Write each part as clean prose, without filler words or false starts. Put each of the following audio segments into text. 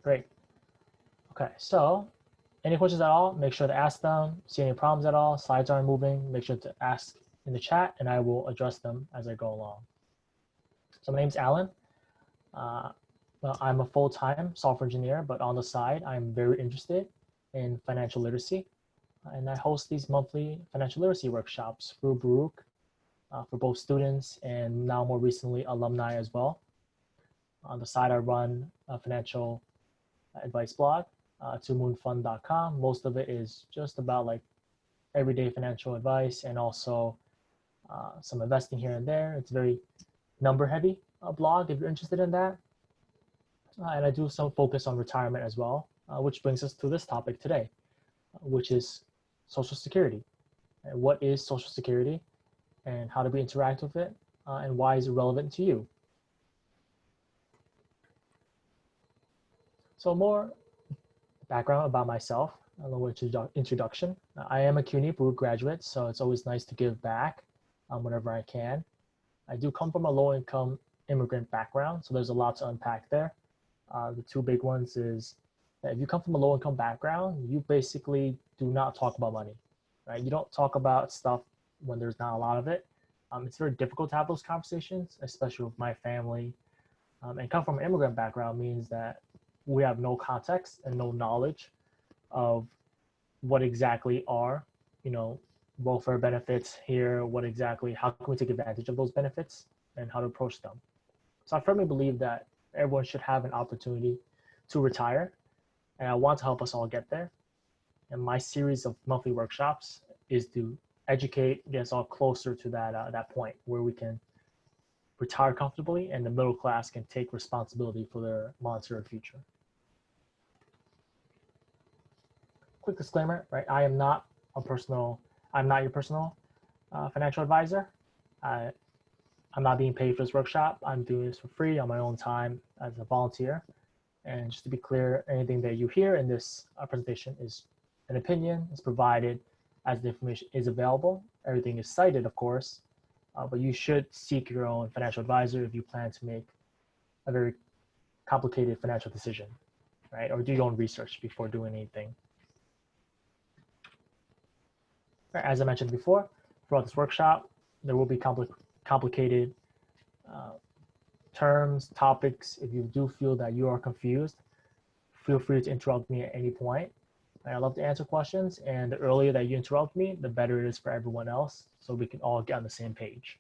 Great. Okay, so any questions at all, make sure to ask them. See any problems at all, slides aren't moving, make sure to ask in the chat and I will address them as I go along. So my name's Alan. Well, I'm a full-time software engineer, but on the side, I'm very interested in financial literacy. And I host these monthly financial literacy workshops through Baruch for both students and now more recently alumni as well. On the side, I run a financial advice blog, twomoonfund.com. Most of it is just about like everyday financial advice and also some investing here and there. It's very number heavy blog if you're interested in that. And I do some focus on retirement as well, which brings us to this topic today, which is Social Security. And what is Social Security and how do we interact with it and why is it relevant to you? So more background about myself, a little introduction. I am a CUNY Baruch graduate, so it's always nice to give back whenever I can. I do come from a low-income immigrant background, so there's a lot to unpack there. The two big ones is that if you come from a low-income background, you basically do not talk about money, right? You don't talk about stuff when there's not a lot of it. It's very difficult to have those conversations, especially with my family. And come from an immigrant background means that we have no context and no knowledge of what exactly are, welfare benefits here, how can we take advantage of those benefits and how to approach them. So I firmly believe that everyone should have an opportunity to retire, and I want to help us all get there. And my series of monthly workshops is to educate, get us all closer to that point where we can retire comfortably and the middle class can take responsibility for their monetary future. Quick disclaimer, right? I'm not your personal financial advisor. I'm not being paid for this workshop. I'm doing this for free on my own time as a volunteer. And just to be clear, anything that you hear in this presentation is an opinion. It's provided as the information is available. Everything is cited, of course, but you should seek your own financial advisor if you plan to make a very complicated financial decision, right? Or do your own research before doing anything. As I mentioned before, throughout this workshop, there will be complicated terms, topics. If you do feel that you are confused, feel free to interrupt me at any point. I love to answer questions, and the earlier that you interrupt me, the better it is for everyone else, so we can all get on the same page.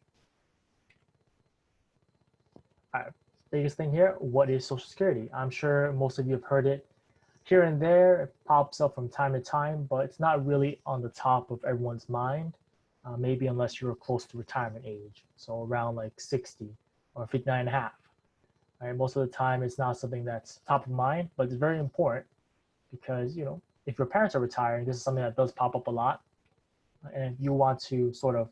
All right, biggest thing here, what is Social Security? I'm sure most of you have heard it here and there. It pops up from time to time, but it's not really on the top of everyone's mind, maybe unless you're close to retirement age, so around like 60 or 59 and a half. Right? Most of the time, it's not something that's top of mind, but it's very important because, if your parents are retiring, this is something that does pop up a lot. And you want to sort of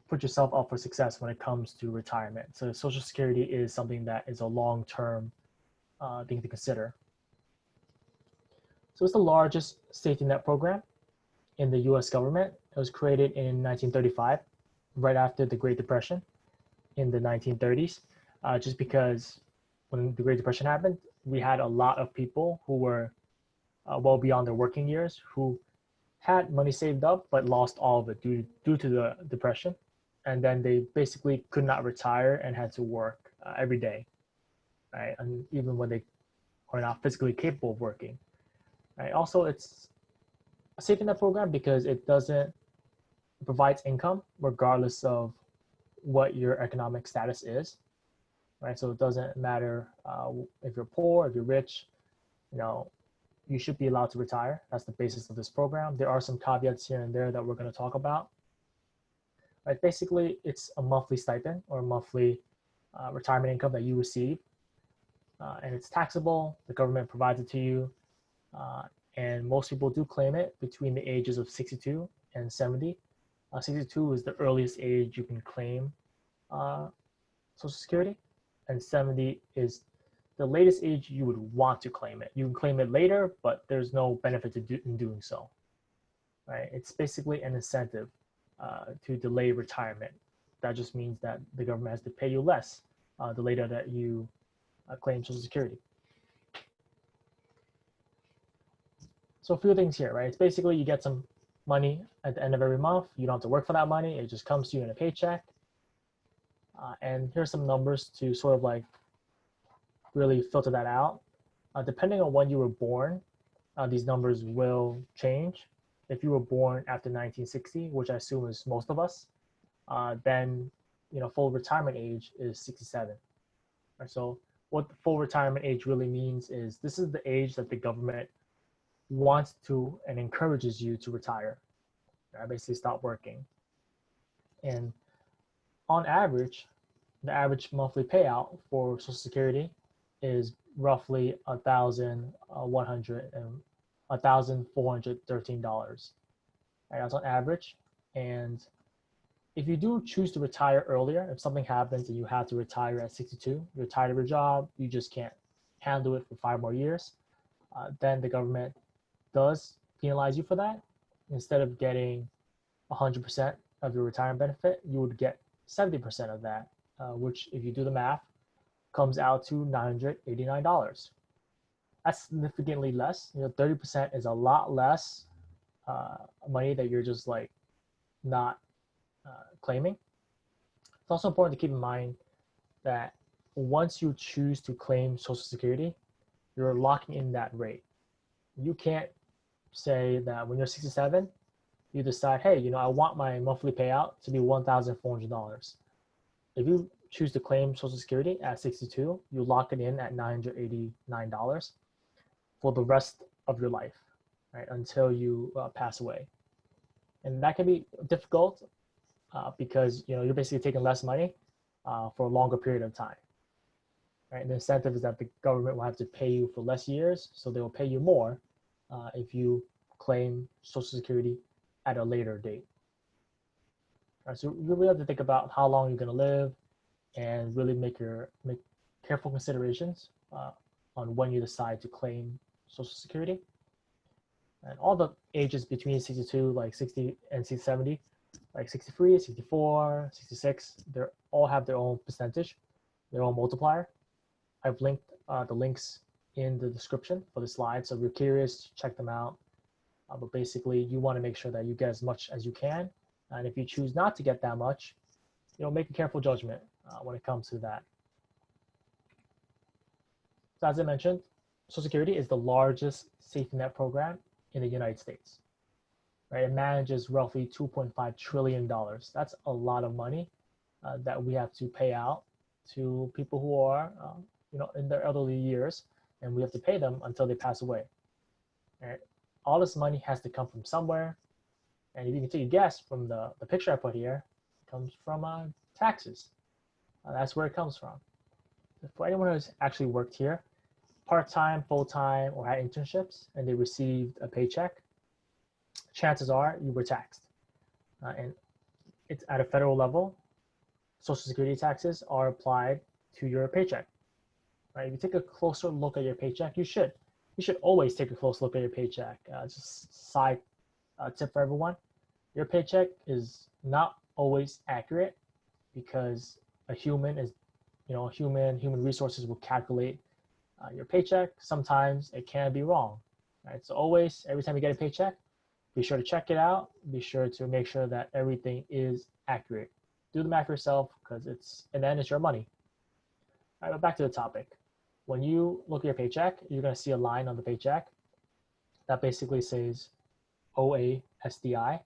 put yourself up for success when it comes to retirement. So Social Security is something that is a long-term thing to consider. So it's the largest safety net program in the US government. It was created in 1935, right after the Great Depression in the 1930s, just because when the Great Depression happened, we had a lot of people who were well beyond their working years who had money saved up but lost all of it due to the Depression. And then they basically could not retire and had to work every day, right? And even when they are not physically capable of working. Right? Also, it's a safety net program because it provides income regardless of what your economic status is, right? So it doesn't matter if you're poor, if you're rich, you should be allowed to retire. That's the basis of this program. There are some caveats here and there that we're going to talk about. Right? Basically, it's a monthly stipend or a monthly retirement income that you receive, and it's taxable. The government provides it to you. And most people do claim it between the ages of 62 and 70. 62 is the earliest age you can claim Social Security, and 70 is the latest age you would want to claim it. You can claim it later, but there's no benefit in doing so. Right? It's basically an incentive to delay retirement. That just means that the government has to pay you less the later that you claim Social Security. So a few things here, right? It's basically you get some money at the end of every month. You don't have to work for that money. It just comes to you in a paycheck. And here's some numbers to sort of like really filter that out. Depending on when you were born, these numbers will change. If you were born after 1960, which I assume is most of us, then full retirement age is 67. Right? So what the full retirement age really means is this is the age that the government wants to and encourages you to retire. Right? Basically stop working. And on average, the average monthly payout for Social Security is roughly $1,413. Right? That's on average. And if you do choose to retire earlier, if something happens and you have to retire at 62, you're tired of your job, you just can't handle it for 5 more years, then the government does penalize you for that. Instead of getting 100% of your retirement benefit, you would get 70% of that, which, if you do the math, comes out to $989. That's significantly less. 30% is a lot less money that you're just like not claiming. It's also important to keep in mind that once you choose to claim Social Security, you're locking in that rate. You can't say that when you're 67, you decide, hey, I want my monthly payout to be $1,400. If you choose to claim Social Security at 62, you lock it in at $989 for the rest of your life, right, until you pass away. And that can be difficult because you're basically taking less money for a longer period of time. Right? And the incentive is that the government will have to pay you for less years, so they will pay you more if you claim Social Security at a later date. Right, so you really have to think about how long you're going to live and really make careful considerations on when you decide to claim Social Security. And all the ages between 62, like 60 and 70, like 63, 64, 66, they all have their own percentage, their own multiplier. I've linked the links in the description for the slide, so if you're curious, check them out. But basically, you want to make sure that you get as much as you can. And if you choose not to get that much, make a careful judgment when it comes to that. So as I mentioned, Social Security is the largest safety net program in the United States. Right? It manages roughly $2.5 trillion. That's a lot of money that we have to pay out to people who are, in their elderly years, and we have to pay them until they pass away. Right? All this money has to come from somewhere, and if you can take a guess from the picture I put here, it comes from taxes. That's where it comes from. For anyone who's actually worked here, part-time, full-time, or had internships, and they received a paycheck, chances are you were taxed. And it's at a federal level, Social Security taxes are applied to your paycheck. Right? If you take a closer look at your paycheck, you should always take a close look at your paycheck. Just side tip for everyone: your paycheck is not always accurate because a human is, human resources will calculate your paycheck. Sometimes it can be wrong. Right? So always, every time you get a paycheck, be sure to check it out. Be sure to make sure that everything is accurate. Do the math yourself because in the end, it's your money. All right, but back to the topic. When you look at your paycheck, you're going to see a line on the paycheck that basically says OASDI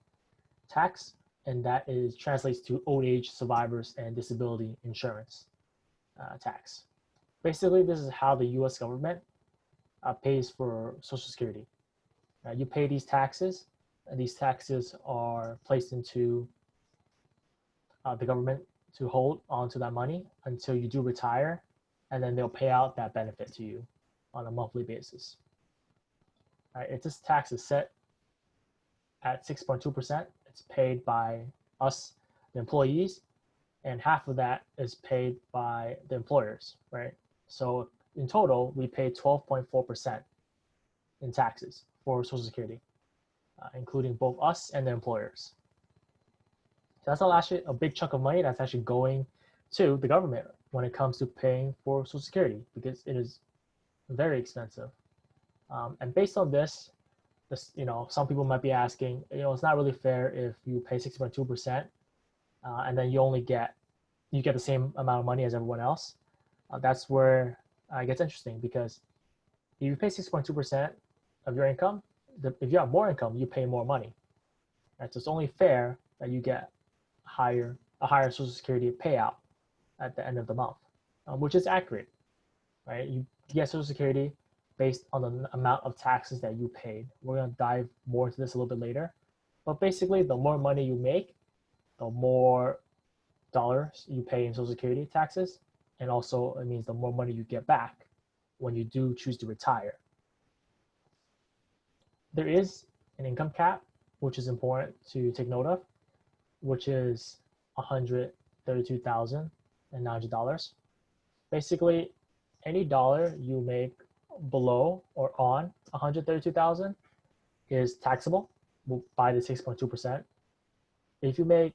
tax, and that translates to Old Age Survivors and Disability Insurance tax. Basically, this is how the U.S. government pays for Social Security. You pay these taxes, and these taxes are placed into the government to hold onto that money until you do retire, and then they'll pay out that benefit to you on a monthly basis. If this tax is set at 6.2%, it's paid by us, the employees, and half of that is paid by the employers, right? So in total, we pay 12.4% in taxes for Social Security, including both us and the employers. So that's actually a big chunk of money that's actually going to the government when it comes to paying for Social Security, because it is very expensive. And based on this, this, some people might be asking, it's not really fair if you pay 6.2%, and then you get the same amount of money as everyone else. That's where it gets interesting, because if you pay 6.2% of your income, if you have more income, you pay more money. Right? So it's only fair that you get a higher Social Security payout at the end of the month, which is accurate. Right? You get Social Security based on the amount of taxes that you paid. We're going to dive more into this a little bit later. But basically, the more money you make, the more dollars you pay in Social Security taxes. And also, it means the more money you get back when you do choose to retire. There is an income cap, which is important to take note of, which is $132,900. Basically, any dollar you make below or on 132,000 is taxable by the 6.2%. If you make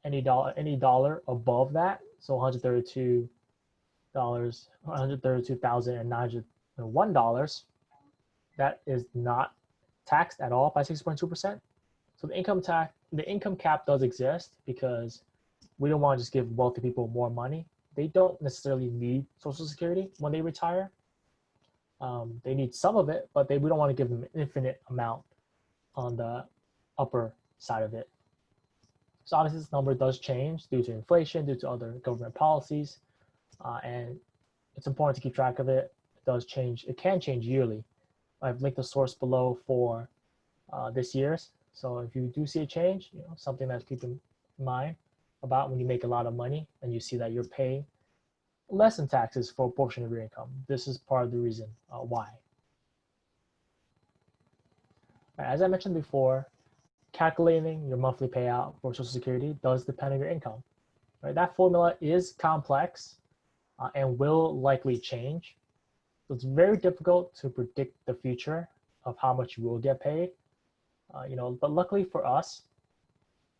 any dollar above that, so $132,901, that is not taxed at all by 6.2%. So the income cap does exist because we don't want to just give wealthy people more money. They don't necessarily need Social Security when they retire. They need some of it, but we don't want to give them an infinite amount on the upper side of it. So obviously this number does change due to inflation, due to other government policies, and it's important to keep track of it. It does change. It can change yearly. I've linked the source below for this year's. So if you do see a change, something that's keep in mind about when you make a lot of money and you see that you're paying less in taxes for a portion of your income. This is part of the reason why. As I mentioned before, calculating your monthly payout for Social Security does depend on your income. Right? That formula is complex and will likely change. So it's very difficult to predict the future of how much you will get paid. But luckily for us,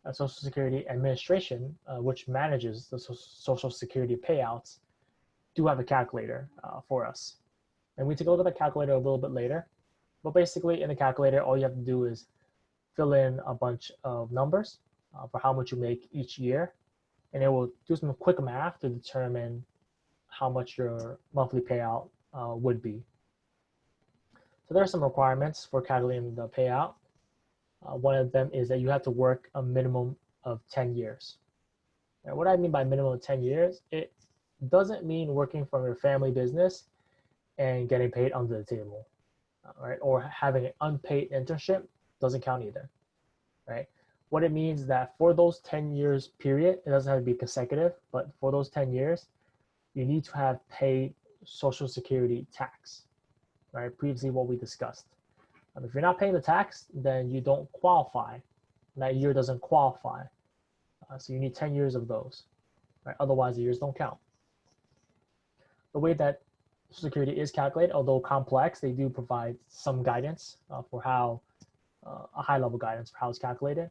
Social Security Administration, which manages the Social Security payouts, do have a calculator for us. And we take a look at the calculator a little bit later. But basically, in the calculator, all you have to do is fill in a bunch of numbers for how much you make each year. And it will do some quick math to determine how much your monthly payout would be. So there are some requirements for calculating the payout. One of them is that you have to work a minimum of 10 years. Now, what I mean by minimum of 10 years, it doesn't mean working from your family business and getting paid under the table, right? Or having an unpaid internship doesn't count either, right? What it means is that for those 10 years period, it doesn't have to be consecutive, but for those 10 years, you need to have paid Social Security tax, right? Previously what we discussed. If you're not paying the tax, then you don't qualify. That year doesn't qualify. So you need 10 years of those, right? Otherwise the years don't count. The way that Social Security is calculated, although complex, they do provide some guidance for how, a high level guidance for how it's calculated.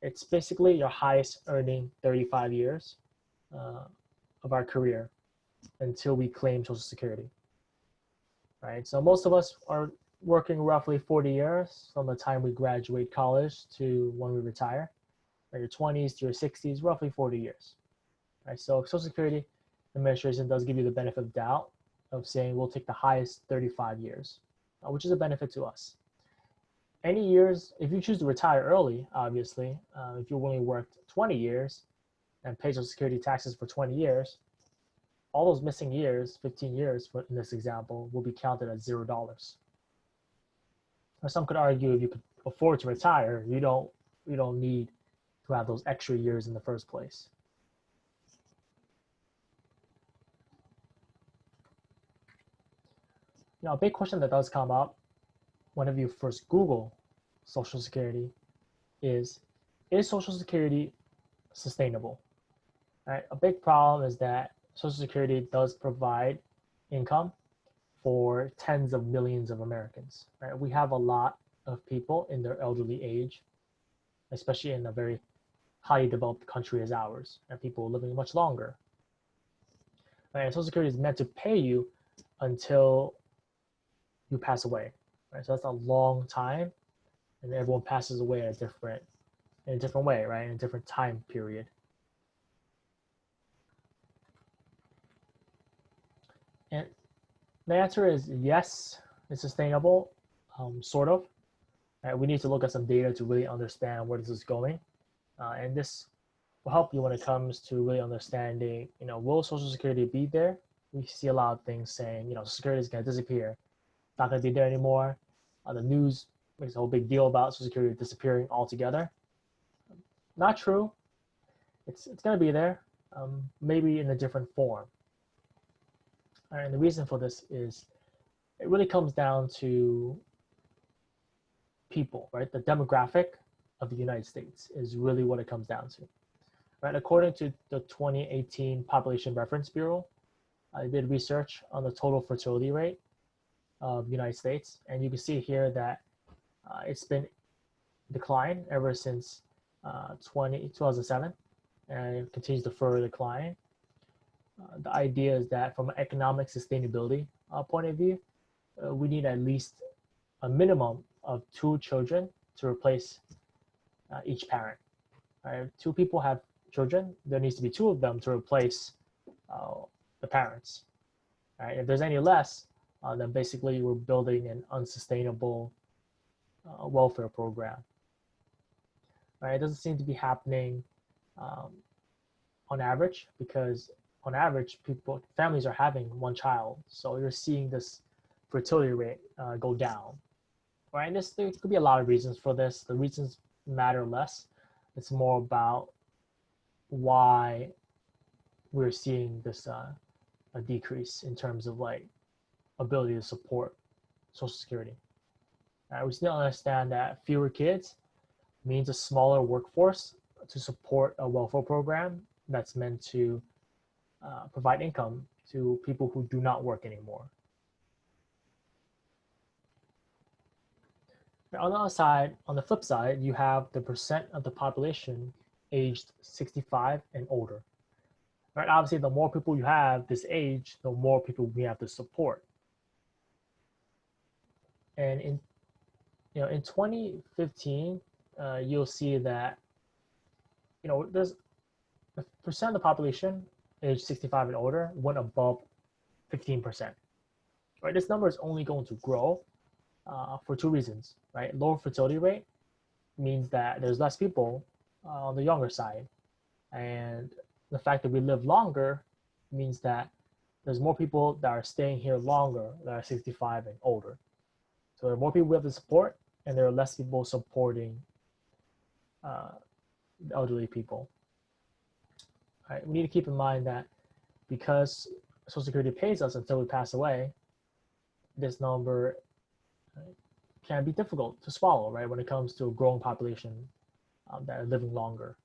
It's basically your highest earning 35 years of our career until we claim Social Security, right? So most of us are working roughly 40 years from the time we graduate college to when we retire, right? Your 20s to your 60s, roughly 40 years, right? So Social Security Administration does give you the benefit of doubt of saying we'll take the highest 35 years, which is a benefit to us. Any years, if you choose to retire early, obviously, if you only worked 20 years and paid Social Security taxes for 20 years, all those missing years, 15 years in this example, will be counted as $0. Or some could argue if you could afford to retire, you don't need to have those extra years in the first place. A big question that does come up whenever you first Google Social Security is Social Security sustainable? Right? A big problem is that Social Security does provide income for tens of millions of Americans. Right? We have a lot of people in their elderly age, especially in a very highly developed country as ours, and people living much longer. Right? Social Security is meant to pay you until you pass away. Right? So that's a long time and everyone passes away in a different way, right? In a different time period. And the answer is yes, it's sustainable, sort of. Right? We need to look at some data to really understand where this is going, and this will help you when it comes to really understanding, will Social Security be there? We see a lot of things saying, Social Security is going to disappear, it's not going to be there anymore. The news makes a whole big deal about Social Security disappearing altogether. Not true. It's going to be there, maybe in a different form. And the reason for this is it really comes down to people, right? The demographic of the United States is really what it comes down to, right? According to the 2018 Population Reference Bureau, I did research on the total fertility rate of the United States, and you can see here that it's been declined ever since 2007, and it continues to further decline. The idea is that from an economic sustainability point of view, we need at least a minimum of 2 children to replace each parent. Right? If 2 people have children, there needs to be 2 of them to replace the parents. Right? If there's any less, then basically we're building an unsustainable welfare program. Right? It doesn't seem to be happening on average, because on average, families are having 1 child. So you're seeing this fertility rate go down. Right? And there could be a lot of reasons for this. The reasons matter less. It's more about why we're seeing this a decrease in terms of like ability to support Social Security. We still understand that fewer kids means a smaller workforce to support a welfare program that's meant to provide income to people who do not work anymore. On the other side, on the flip side, you have the percent of the population aged 65 and older. Right? Obviously, the more people you have this age, the more people we have to support. And in 2015, you'll see that there's the percent of the population aged 65 and older went above 15%. Right? This number is only going to grow for 2 reasons. Right? Lower fertility rate means that there's less people on the younger side, and the fact that we live longer means that there's more people that are staying here longer that are 65 and older. So there are more people we have to support, and there are less people supporting the elderly people. All right, we need to keep in mind that because Social Security pays us until we pass away, this number can be difficult to swallow, right? When it comes to a growing population that are living longer,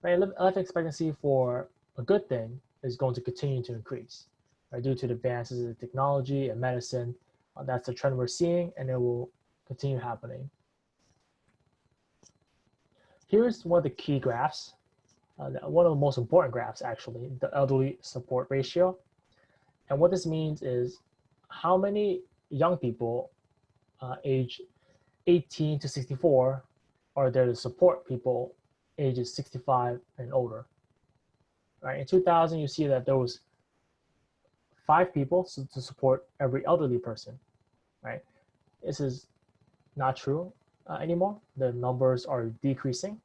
right? Life expectancy for a good thing is going to continue to increase, right? Due to the advances in technology and medicine. That's the trend we're seeing, and it will continue happening. Here's one of the key graphs, one of the most important graphs actually, the elderly support ratio. And what this means is how many young people age 18 to 64 are there to support people ages 65 and older. Right? In 2000, you see that there was 5 people to support every elderly person. Right? This is not true anymore. The numbers are decreasing,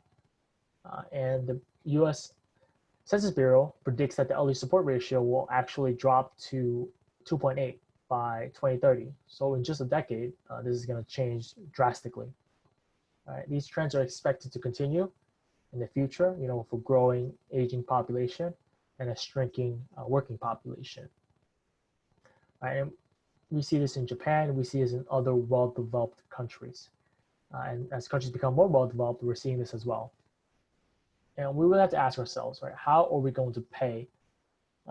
and the U.S. Census Bureau predicts that the elderly support ratio will actually drop to 2.8 by 2030. So in just a decade, this is going to change drastically. Right? These trends are expected to continue in the future, with a growing aging population and a shrinking working population. Right? And we see this in Japan, we see this in other well-developed countries. And as countries become more well-developed, we're seeing this as well. And we will have to ask ourselves, right, how are we going to pay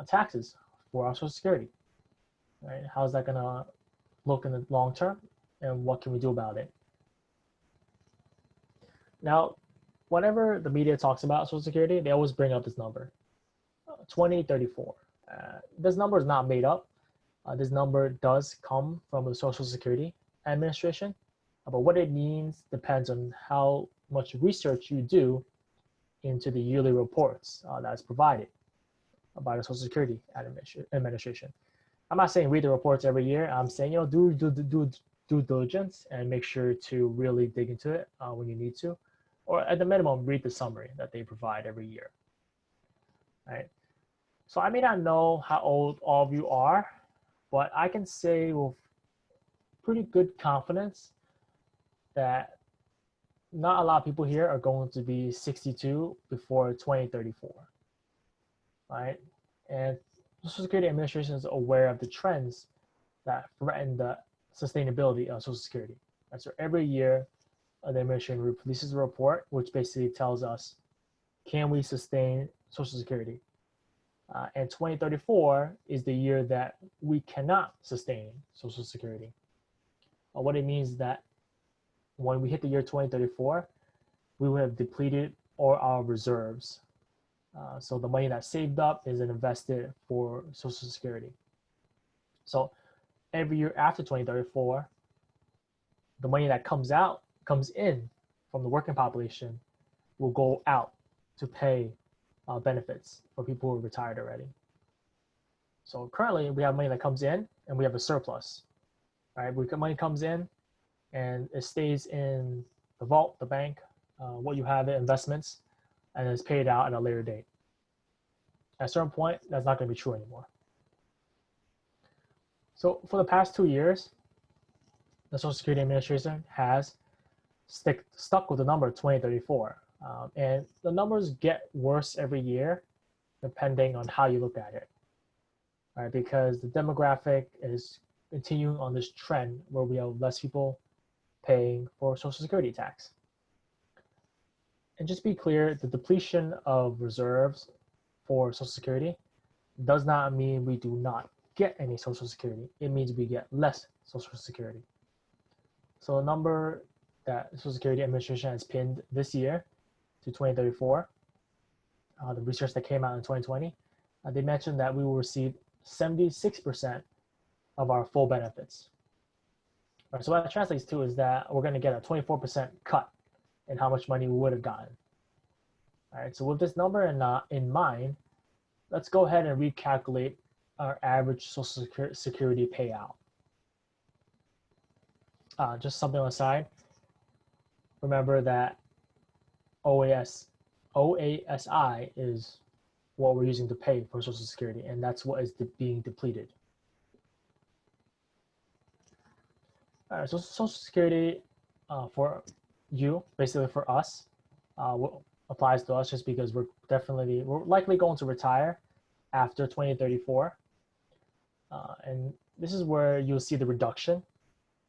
taxes for our Social Security? Right? How is that going to look in the long term, and what can we do about it? Now, whenever the media talks about Social Security, they always bring up this number, 2034. This number is not made up. This number does come from the Social Security Administration, But what it means depends on how much research you do into the yearly reports that's provided by the Social Security Administration. I'm not saying read the reports every year. I'm saying, do due diligence and make sure to really dig into it when you need to, or at the minimum, read the summary that they provide every year. Right. So I may not know how old all of you are, but I can say with pretty good confidence that not a lot of people here are going to be 62 before 2034, right? And Social Security Administration is aware of the trends that threaten the sustainability of Social Security. And so every year, the administration releases a report which basically tells us, can we sustain Social Security? And 2034 is the year that we cannot sustain Social Security. What it means is that when we hit the year 2034, we will have depleted all our reserves. So the money that's saved up is invested for Social Security. So every year after 2034, the money that comes in from the working population will go out to pay benefits for people who are retired already. So currently we have money that comes in and we have a surplus, right? Money comes in and it stays in the vault, the bank, what you have in investments, and is paid out at a later date. At a certain point, that's not going to be true anymore. So for the past 2 years, the Social Security Administration has stuck with the number 2034. And the numbers get worse every year, depending on how you look at it, right? Because the demographic is continuing on this trend where we have less people paying for Social Security tax. And just be clear, the depletion of reserves for Social Security does not mean we do not get any Social Security. It means we get less Social Security. So the number that Social Security Administration has pinned this year to 2034, the research that came out in 2020, they mentioned that we will receive 76% of our full benefits. Right, so what that translates to is that we're going to get a 24% cut in how much money we would have gotten. All right, so with this number in mind, let's go ahead and recalculate our average Social Security payout. Just something on the side. Remember that OASI is what we're using to pay for Social Security, and that's what is being depleted. All right, so Social Security for you, basically for us, applies to us just because we're likely going to retire after 2034. And this is where you'll see the reduction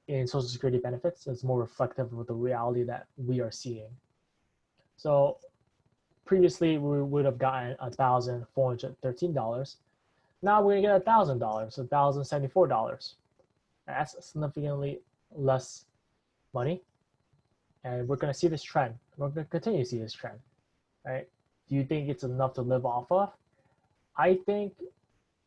in Social Security benefits. It's more reflective of the reality that we are seeing. So previously we would have gotten $1,413. Now we're gonna get $1,000, $1,074. That's significantly less money. And we're gonna see this trend. We're gonna continue to see this trend, right? Do you think it's enough to live off of? I think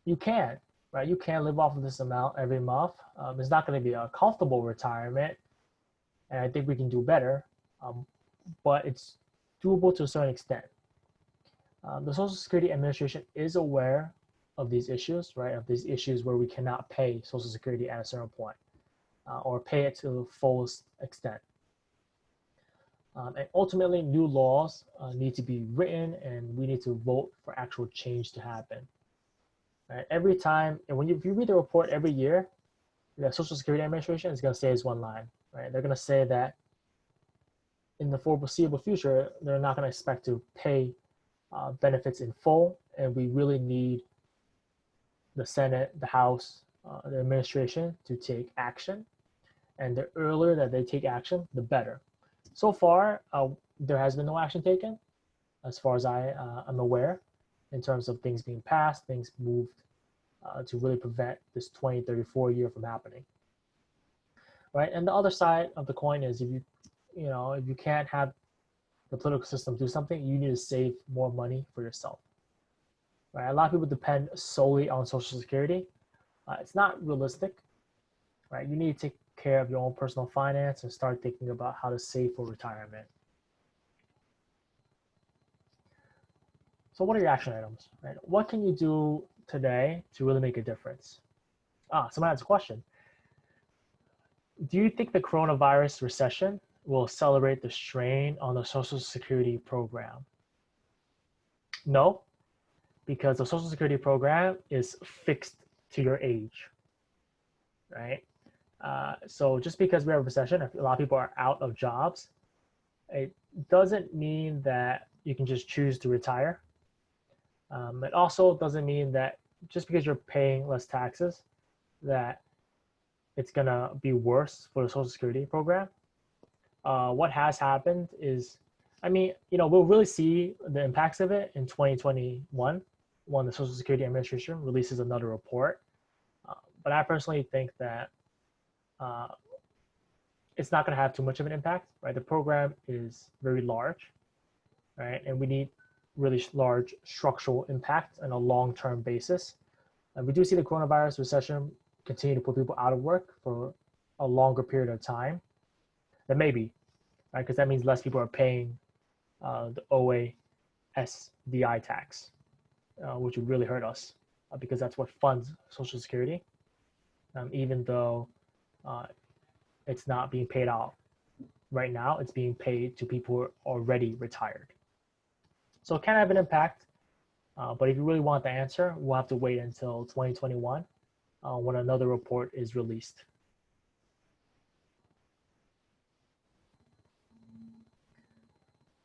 you can, right? You can live off of this amount every month. It's not gonna be a comfortable retirement, and I think we can do better, but it's doable to a certain extent. The Social Security Administration is aware of these issues, right? Of these issues where we cannot pay Social Security at a certain point or pay it to the fullest extent. And ultimately, new laws need to be written, and we need to vote for actual change to happen. Right? Every time, and if you read the report every year, the Social Security Administration is going to say is one line, right? They're going to say that in the foreseeable future, they're not going to expect to pay benefits in full, and we really need the Senate, the House, the administration to take action. And the earlier that they take action, the better. So far, there has been no action taken, as far as I am aware, in terms of things being passed, things moved to really prevent this 2034 year from happening. Right, and the other side of the coin is if you can't have the political system do something, you need to save more money for yourself. Right, a lot of people depend solely on Social Security. It's not realistic. Right, you need to take care of your own personal finance and start thinking about how to save for retirement. So what are your action items? Right? What can you do today to really make a difference? Someone has a question. Do you think the coronavirus recession will accelerate the strain on the Social Security program? No, because the Social Security program is fixed to your age, right? So just because we have a recession, if a lot of people are out of jobs, it doesn't mean that you can just choose to retire. It also doesn't mean that just because you're paying less taxes, that it's gonna be worse for the Social Security program. What has happened is, we'll really see the impacts of it in 2021 when the Social Security Administration releases another report. But I personally think that uh, it's not going to have too much of an impact, right? The program is very large, right? And we need really large structural impact on a long-term basis. And we do see the coronavirus recession continue to put people out of work for a longer period of time. Then maybe, right? Because that means less people are paying the OASDI tax, which would really hurt us because that's what funds Social Security, even though it's not being paid out right now. It's being paid to people who are already retired. So it can have an impact, but if you really want the answer, we'll have to wait until 2021 when another report is released.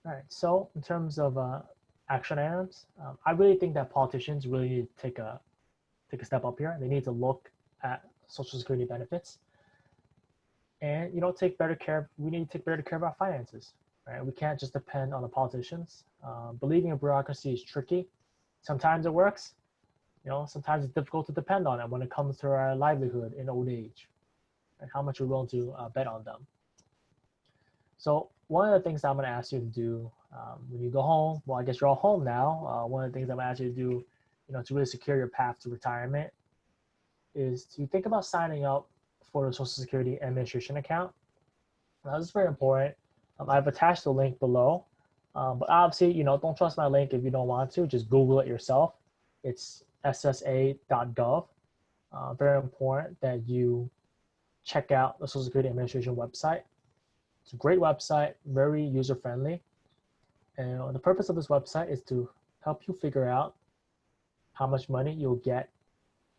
All right, so in terms of action items, I really think that politicians really need to take a step up here. They need to look at Social Security benefits, and we need to take better care of our finances. Right? We can't just depend on the politicians. Believing in bureaucracy is tricky. Sometimes it works. Sometimes it's difficult to depend on it when it comes to our livelihood in old age, and how much we're willing to bet on them. So one of the things I'm going to ask you to do when you go home, well, I guess you're all home now. One of the things I'm going to ask you to do, to really secure your path to retirement, is to think about signing up for the Social Security Administration account. Now, this is very important. I've attached the link below, but obviously, don't trust my link if you don't want to. Just Google it yourself. It's ssa.gov. Very important that you check out the Social Security Administration website. It's a great website, very user-friendly. And the purpose of this website is to help you figure out how much money you'll get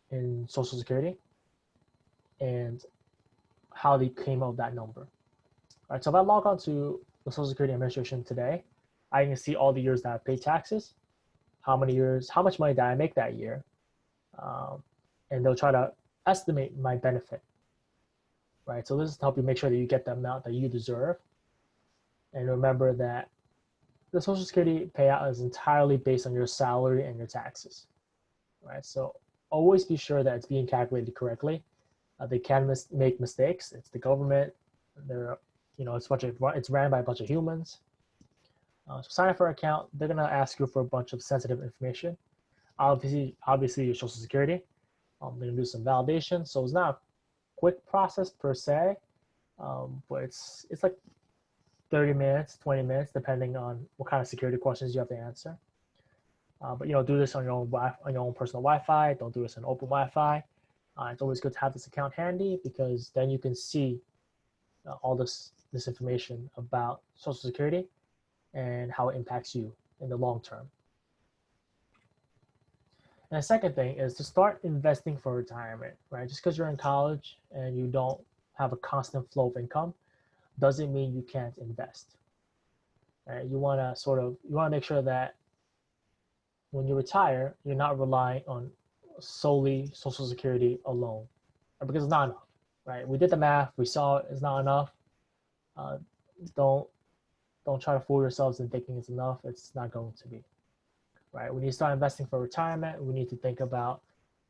in Social Security and how they came up with that number. All right, so if I log on to the Social Security Administration today, I can see all the years that I've paid taxes, how much money did I make that year, and they'll try to estimate my benefit. Right, so this is to help you make sure that you get the amount that you deserve. And remember that the Social Security payout is entirely based on your salary and your taxes. Right, so always be sure that it's being calculated correctly. They can make mistakes. It's the government. It's ran by a bunch of humans. So sign up for an account. They're gonna ask you for a bunch of sensitive information. Obviously your Social Security. They're gonna do some validation. So it's not a quick process per se, but it's like 30 minutes, 20 minutes, depending on what kind of security questions you have to answer. But do this on your own personal Wi-Fi. Don't do this on open Wi-Fi. It's always good to have this account handy because then you can see all this information about Social Security and how it impacts you in the long term. And the second thing is to start investing for retirement, right? Just because you're in college and you don't have a constant flow of income doesn't mean you can't invest. Right? You want to make sure that when you retire, you're not relying on solely Social Security alone, because it's not enough, right? We did the math, we saw it's not enough. Don't try to fool yourselves in thinking it's enough. It's not going to be. Right? When you start investing for retirement, we need to think about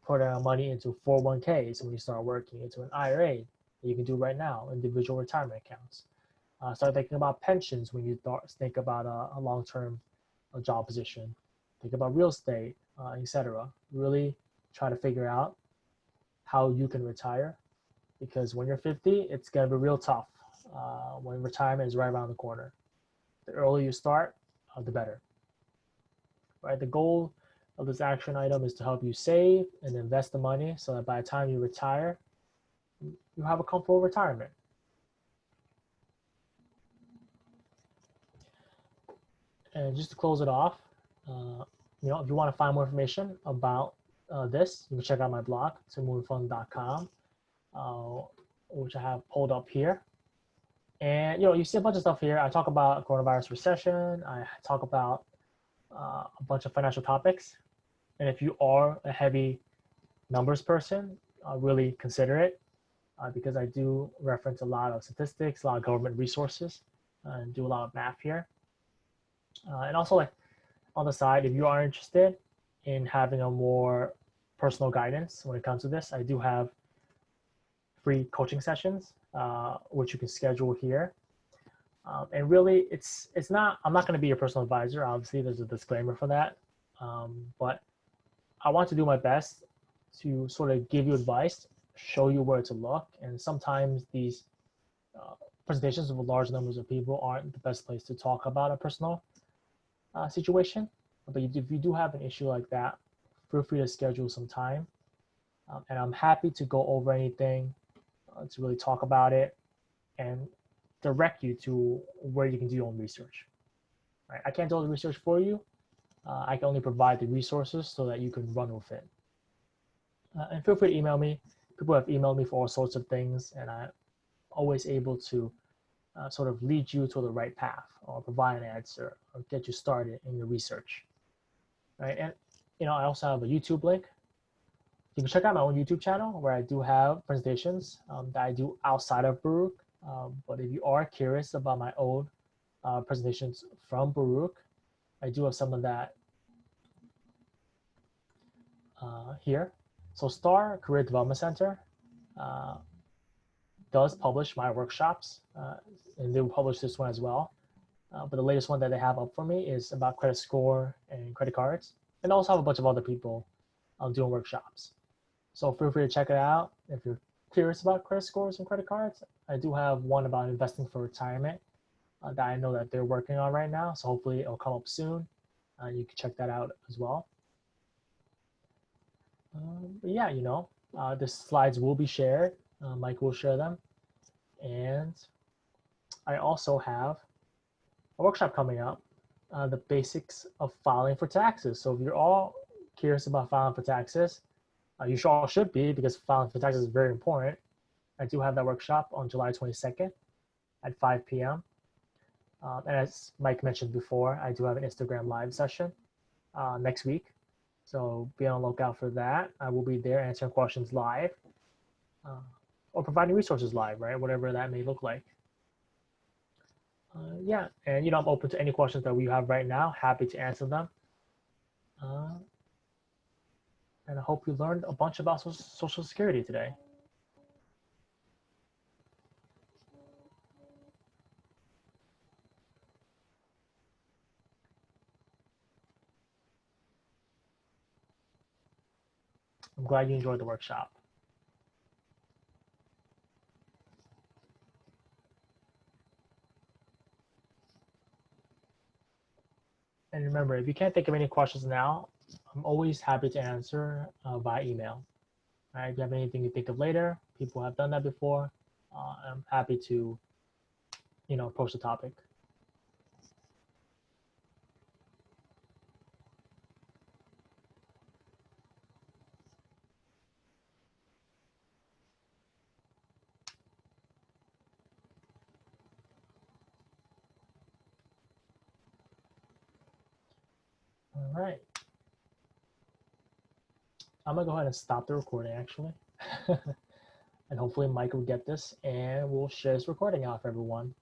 putting our money into 401ks when you start working, into an IRA that you can do right now, individual retirement accounts. Start thinking about pensions when you think about a long-term job position. Think about real estate, etc. Really try to figure out how you can retire because when you're 50, it's going to be real tough when retirement is right around the corner. The earlier you start, the better. Right? The goal of this action item is to help you save and invest the money so that by the time you retire, you have a comfortable retirement. And just to close it off, if you want to find more information about this, you can check out my blog, tomovingfund.com, which I have pulled up here. And you see a bunch of stuff here. I talk about coronavirus recession. I talk about a bunch of financial topics. And if you are a heavy numbers person, really consider it because I do reference a lot of statistics, a lot of government resources, and do a lot of math here. And also, like on the side, if you are interested in having a more personal guidance when it comes to this, I do have free coaching sessions, which you can schedule here. And really, I'm not going to be your personal advisor. Obviously, there's a disclaimer for that. But I want to do my best to sort of give you advice, show you where to look. And sometimes these presentations with large numbers of people aren't the best place to talk about a personal situation. But if you do have an issue like that, feel free to schedule some time. And I'm happy to go over anything, to really talk about it and direct you to where you can do your own research. Right? I can't do all the research for you. I can only provide the resources so that you can run with it. And feel free to email me. People have emailed me for all sorts of things, and I'm always able to sort of lead you to the right path or provide an answer or get you started in your research. Right? And I also have a YouTube link. You can check out my own YouTube channel where I do have presentations that I do outside of Baruch. But if you are curious about my old presentations from Baruch, I do have some of that here. So Star Career Development Center does publish my workshops, and they will publish this one as well. But the latest one that they have up for me is about credit score and credit cards. And I also have a bunch of other people doing workshops. So feel free to check it out if you're curious about credit scores and credit cards. I do have one about investing for retirement that I know that they're working on right now. So hopefully it'll come up soon. You can check that out as well. But yeah, the slides will be shared. Mike will share them. And I also have a workshop coming up, the basics of filing for taxes. So if you're all curious about filing for taxes, you all should be, because filing for taxes is very important. I do have that workshop on July 22nd at 5 p.m. And as Mike mentioned before, I do have an Instagram live session next week. So be on the lookout for that. I will be there answering questions live or providing resources live, right? Whatever that may look like. Yeah, and I'm open to any questions that we have right now. Happy to answer them. And I hope you learned a bunch about Social Security today. I'm glad you enjoyed the workshop. And remember, if you can't think of any questions now, I'm always happy to answer via email. All right, if you have anything you think of later, people have done that before. I'm happy to, approach the topic. All right. I'm gonna go ahead and stop the recording actually. And hopefully Mike will get this and we'll share this recording out for everyone.